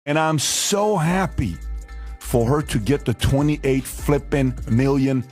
And I'm so happy for her to get the $28 flipping million.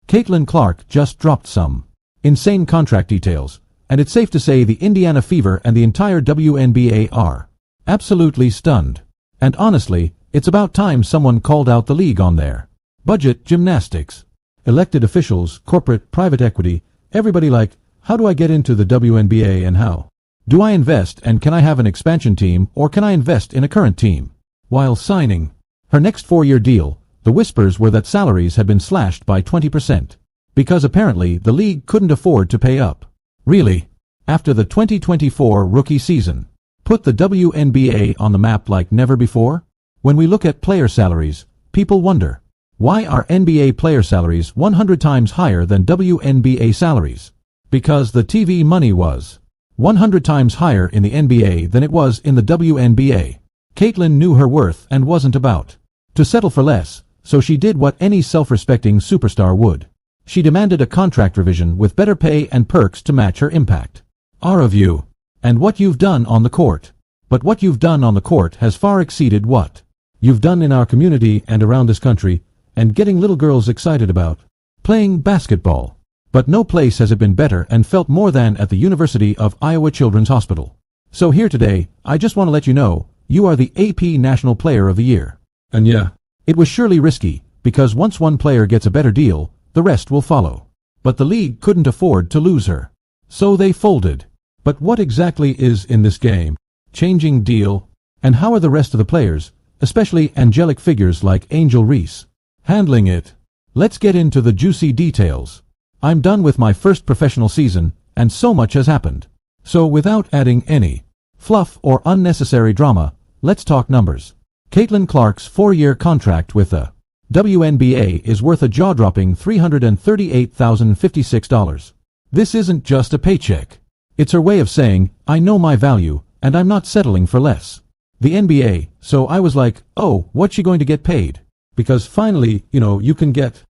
Caitlin Clark just dropped some insane contract details, and it's safe to say the Indiana Fever and the entire WNBA are absolutely stunned. And honestly, it's about time someone called out the league on their budget gymnastics. Elected officials, corporate, private equity, everybody like, how do I get into the WNBA and how do I invest, and can I have an expansion team or can I invest in a current team? While signing her next 4-year deal, the whispers were that salaries had been slashed by 20%, because apparently the league couldn't afford to pay up. Really? After the 2024 rookie season put the WNBA on the map like never before? When we look at player salaries, people wonder, why are NBA player salaries 100 times higher than WNBA salaries? Because the TV money was 100 times higher in the NBA than it was in the WNBA. Caitlin knew her worth and wasn't about to settle for less, so she did what any self-respecting superstar would. She demanded a contract revision with better pay and perks to match her impact. Our of you, and what you've done on the court. But what you've done on the court has far exceeded what you've done in our community and around this country, and getting little girls excited about playing basketball. But no place has it been better and felt more than at the University of Iowa Children's Hospital. So here today, I just want to let you know, you are the AP National Player of the Year. And yeah, it was surely risky, because once one player gets a better deal, the rest will follow. But the league couldn't afford to lose her. So they folded. But what exactly is in this game changing deal? And how are the rest of the players, especially angelic figures like Angel Reese, handling it? Let's get into the juicy details. I'm done with my first professional season, and so much has happened. So without adding any fluff or unnecessary drama, let's talk numbers. Caitlin Clark's 4-year contract with the WNBA is worth a jaw-dropping $338,056. This isn't just a paycheck. It's her way of saying, I know my value, and I'm not settling for less. The NBA, so I was like, oh, what's she going to get paid? Because finally, you can get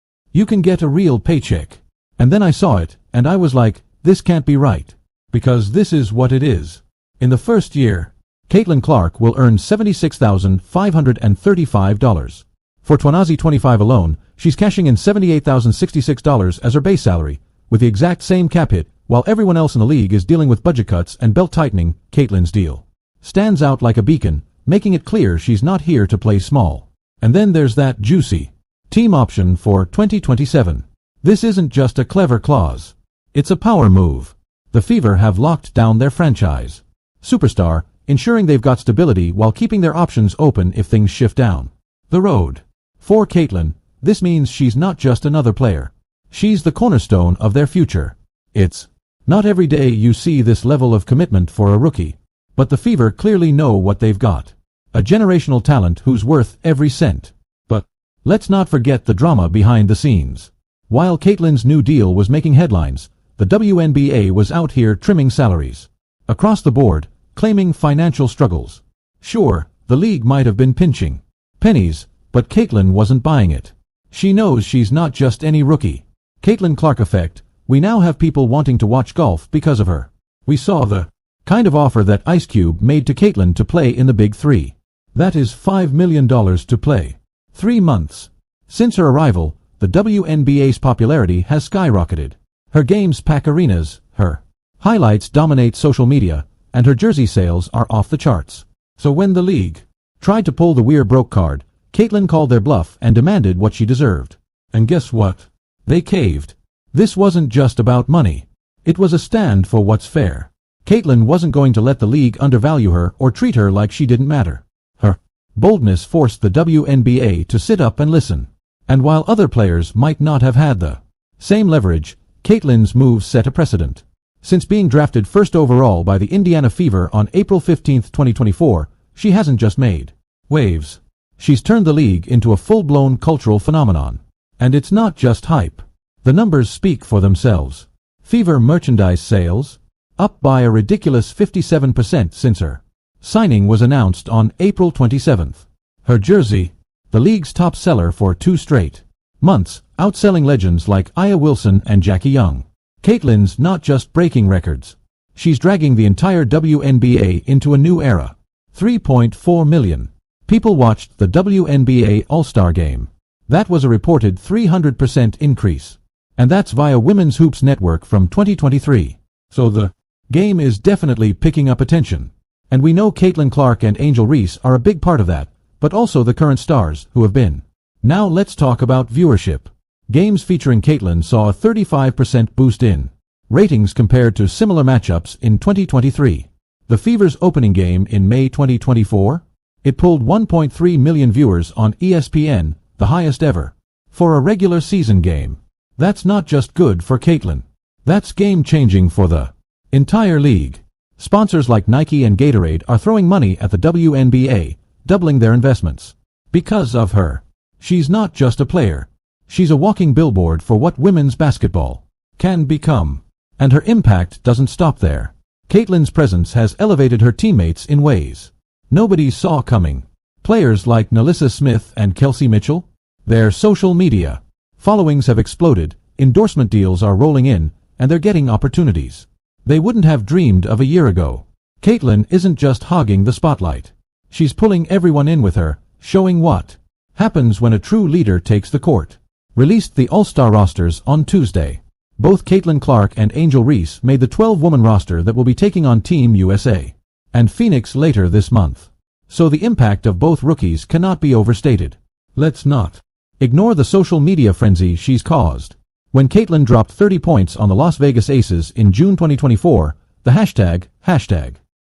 a real paycheck. And then I saw it, and I was like, this can't be right. Because this is what it is. In the first year, Caitlin Clark will earn $76,535. For Twanazzi 25 alone, she's cashing in $78,066 as her base salary, with the exact same cap hit, while everyone else in the league is dealing with budget cuts and belt tightening. Caitlin's deal stands out like a beacon, making it clear she's not here to play small. And then there's that juicy team option for 2027. This isn't just a clever clause. It's a power move. The Fever have locked down their franchise superstar, ensuring they've got stability while keeping their options open if things shift down the road. For Caitlin, this means she's not just another player. She's the cornerstone of their future. It's not every day you see this level of commitment for a rookie. But the Fever clearly know what they've got. A generational talent who's worth every cent. But let's not forget the drama behind the scenes. While Caitlin's new deal was making headlines, the WNBA was out here trimming salaries across the board, claiming financial struggles. Sure, the league might have been pinching pennies, but Caitlin wasn't buying it. She knows she's not just any rookie. Caitlin Clark effect. We now have people wanting to watch golf because of her. We saw the kind of offer that Ice Cube made to Caitlin to play in the Big Three. That is $5 million to play 3 months. Since her arrival, the WNBA's popularity has skyrocketed. Her games pack arenas, her highlights dominate social media, and her jersey sales are off the charts. So when the league tried to pull the "we're broke" card, Caitlin called their bluff and demanded what she deserved. And guess what? They caved. This wasn't just about money. It was a stand for what's fair. Caitlin wasn't going to let the league undervalue her or treat her like she didn't matter. Her boldness forced the WNBA to sit up and listen. And while other players might not have had the same leverage, Caitlin's moves set a precedent. Since being drafted first overall by the Indiana Fever on April 15, 2024, she hasn't just made waves. She's turned the league into a full-blown cultural phenomenon. And it's not just hype. The numbers speak for themselves. Fever merchandise sales, up by a ridiculous 57% since her signing was announced on April 27th. Her jersey, the league's top seller for 2 straight months, outselling legends like Aya Wilson and Jackie Young. Caitlin's not just breaking records. She's dragging the entire WNBA into a new era. 3.4 million people watched the WNBA All-Star Game. That was a reported 300% increase. And that's via Women's Hoops Network from 2023. So the game is definitely picking up attention. And we know Caitlin Clark and Angel Reese are a big part of that, but also the current stars who have been. Now let's talk about viewership. Games featuring Caitlin saw a 35% boost in ratings compared to similar matchups in 2023. The Fever's opening game in May 2024? It pulled 1.3 million viewers on ESPN, the highest ever, for a regular season game. That's not just good for Caitlin. That's game-changing for the entire league. Sponsors like Nike and Gatorade are throwing money at the WNBA, doubling their investments. Because of her. She's not just a player. She's a walking billboard for what women's basketball can become. And her impact doesn't stop there. Caitlin's presence has elevated her teammates in ways nobody saw coming. Players like Nalissa Smith and Kelsey Mitchell, their social media followings have exploded, endorsement deals are rolling in, and they're getting opportunities they wouldn't have dreamed of a year ago. Caitlin isn't just hogging the spotlight. She's pulling everyone in with her, showing what happens when a true leader takes the court. Released the All-Star rosters on Tuesday. Both Caitlin Clark and Angel Reese made the 12-woman roster that will be taking on Team USA and Phoenix later this month. So the impact of both rookies cannot be overstated. Let's not ignore the social media frenzy she's caused. When Caitlin dropped 30 points on the Las Vegas Aces in June 2024, the hashtag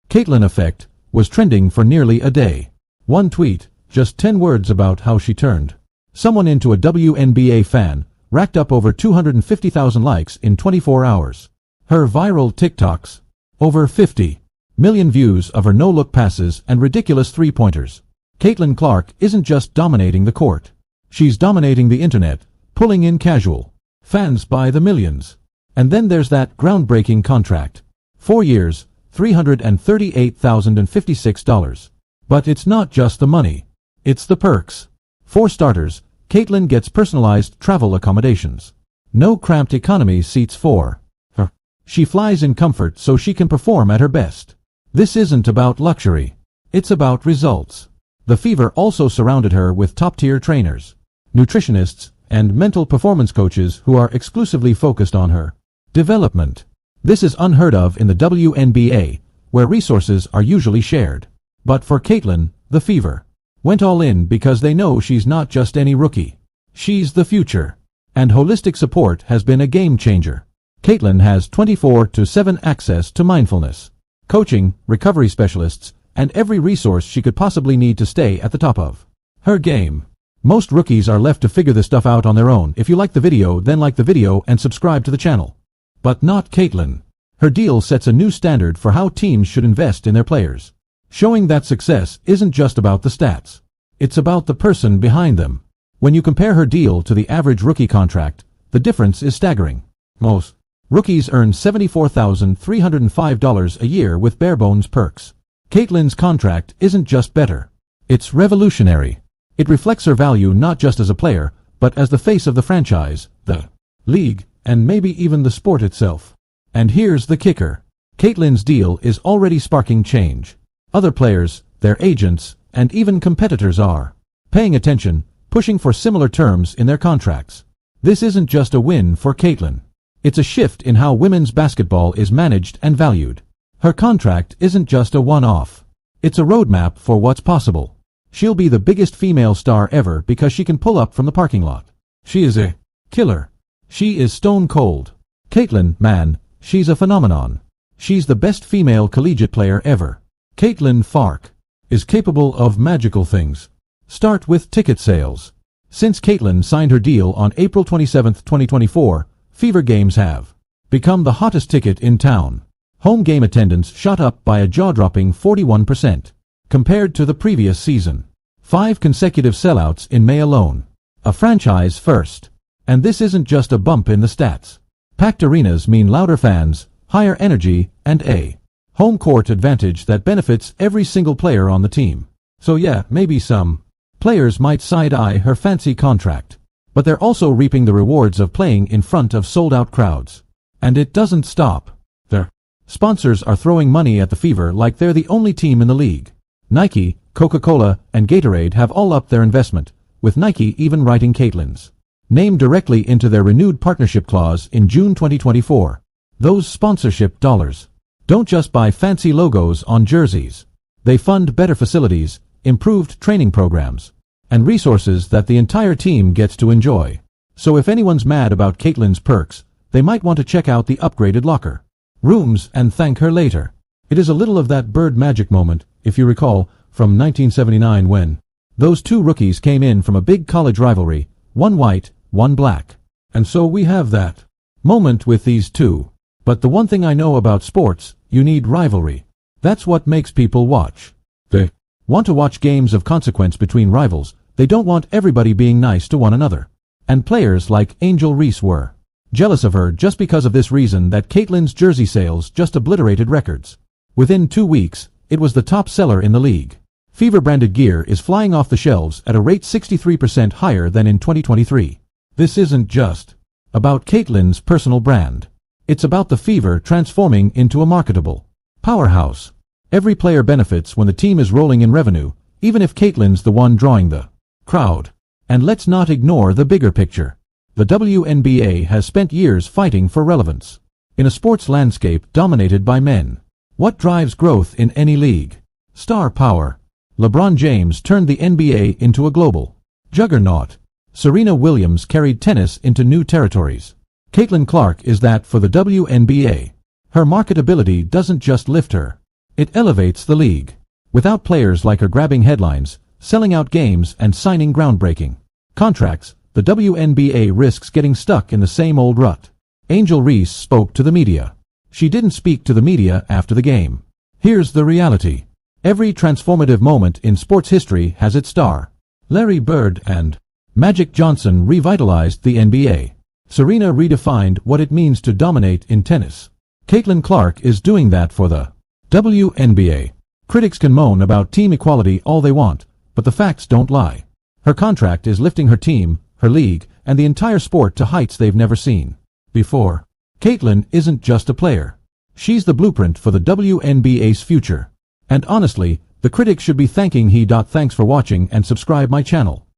Caitlin Effect was trending for nearly a day. One tweet, just 10 words about how she turned someone into a WNBA fan, racked up over 250,000 likes in 24 hours. Her viral TikToks, over 50 million views of her no-look passes and ridiculous three-pointers. Caitlin Clark isn't just dominating the court. She's dominating the internet, pulling in casual fans by the millions. And then there's that groundbreaking contract. 4 years, $338,056. But it's not just the money. It's the perks. For starters, Caitlin gets personalized travel accommodations. No cramped economy seats for her. She flies in comfort so she can perform at her best. This isn't about luxury. It's about results. The Fever also surrounded her with top-tier trainers, nutritionists, and mental performance coaches who are exclusively focused on her development. This is unheard of in the WNBA, where resources are usually shared. But for Caitlin, the Fever went all in because they know she's not just any rookie. She's the future. And holistic support has been a game changer. Caitlin has 24/7 access to mindfulness, coaching, recovery specialists, and every resource she could possibly need to stay at the top of her game. Most rookies are left to figure this stuff out on their own. If you like the video, then like the video and subscribe to the channel. But not Caitlin. Her deal sets a new standard for how teams should invest in their players, showing that success isn't just about the stats. It's about the person behind them. When you compare her deal to the average rookie contract, the difference is staggering. Most rookies earn $74,305 a year with bare-bones perks. Caitlin's contract isn't just better. It's revolutionary. It reflects her value not just as a player, but as the face of the franchise, the league, and maybe even the sport itself. And here's the kicker. Caitlin's deal is already sparking change. Other players, their agents, and even competitors are paying attention, pushing for similar terms in their contracts. This isn't just a win for Caitlin. It's a shift in how women's basketball is managed and valued. Her contract isn't just a one-off. It's a roadmap for what's possible. She'll be the biggest female star ever because she can pull up from the parking lot. She is a killer. She is stone cold. Caitlin, man, she's a phenomenon. She's the best female collegiate player ever. Caitlin Clark is capable of magical things. Start with ticket sales. Since Caitlin signed her deal on April 27, 2024, Fever games have become the hottest ticket in town. Home game attendance shot up by a jaw-dropping 41% compared to the previous season. 5 consecutive sellouts in May alone. A franchise first. And this isn't just a bump in the stats. Packed arenas mean louder fans, higher energy, and a home court advantage that benefits every single player on the team. So yeah, maybe some players might side-eye her fancy contract, but they're also reaping the rewards of playing in front of sold-out crowds. And it doesn't stop. Their sponsors are throwing money at the Fever like they're the only team in the league. Nike, Coca-Cola, and Gatorade have all upped their investment, with Nike even writing Caitlyn's name directly into their renewed partnership clause in June 2024. Those sponsorship dollars don't just buy fancy logos on jerseys. They fund better facilities, improved training programs, and resources that the entire team gets to enjoy. So if anyone's mad about Caitlyn's perks, they might want to check out the upgraded locker rooms and thank her later. It is a little of that bird magic moment, if you recall, from 1979 when those two rookies came in from a big college rivalry, one white, one black. And so we have that moment with these two. But the one thing I know about sports, you need rivalry. That's what makes people watch. They want to watch games of consequence between rivals. They don't want everybody being nice to one another. And players like Angel Reese were jealous of her just because of this reason that Caitlyn's jersey sales just obliterated records. Within 2 weeks, it was the top seller in the league. Fever-branded gear is flying off the shelves at a rate 63% higher than in 2023. This isn't just about Caitlyn's personal brand. It's about the Fever transforming into a marketable powerhouse. Every player benefits when the team is rolling in revenue, even if Caitlyn's the one drawing the crowd. And let's not ignore the bigger picture. The WNBA has spent years fighting for relevance. In a sports landscape dominated by men, what drives growth in any league? Star power. LeBron James turned the NBA into a global juggernaut. Serena Williams carried tennis into new territories. Caitlin Clark is that for the WNBA. Her marketability doesn't just lift her. It elevates the league. Without players like her grabbing headlines, selling out games, and signing groundbreaking contracts, the WNBA risks getting stuck in the same old rut. Angel Reese spoke to the media. She didn't speak to the media after the game. Here's the reality. Every transformative moment in sports history has its star. Larry Bird and Magic Johnson revitalized the NBA. Serena redefined what it means to dominate in tennis. Caitlin Clark is doing that for the WNBA. Critics can moan about team equality all they want, but the facts don't lie. Her contract is lifting her team, her league, and the entire sport to heights they've never seen before. Caitlin isn't just a player. She's the blueprint for the WNBA's future. And honestly, the critics should be thanking he. Thanks for watching and subscribe my channel.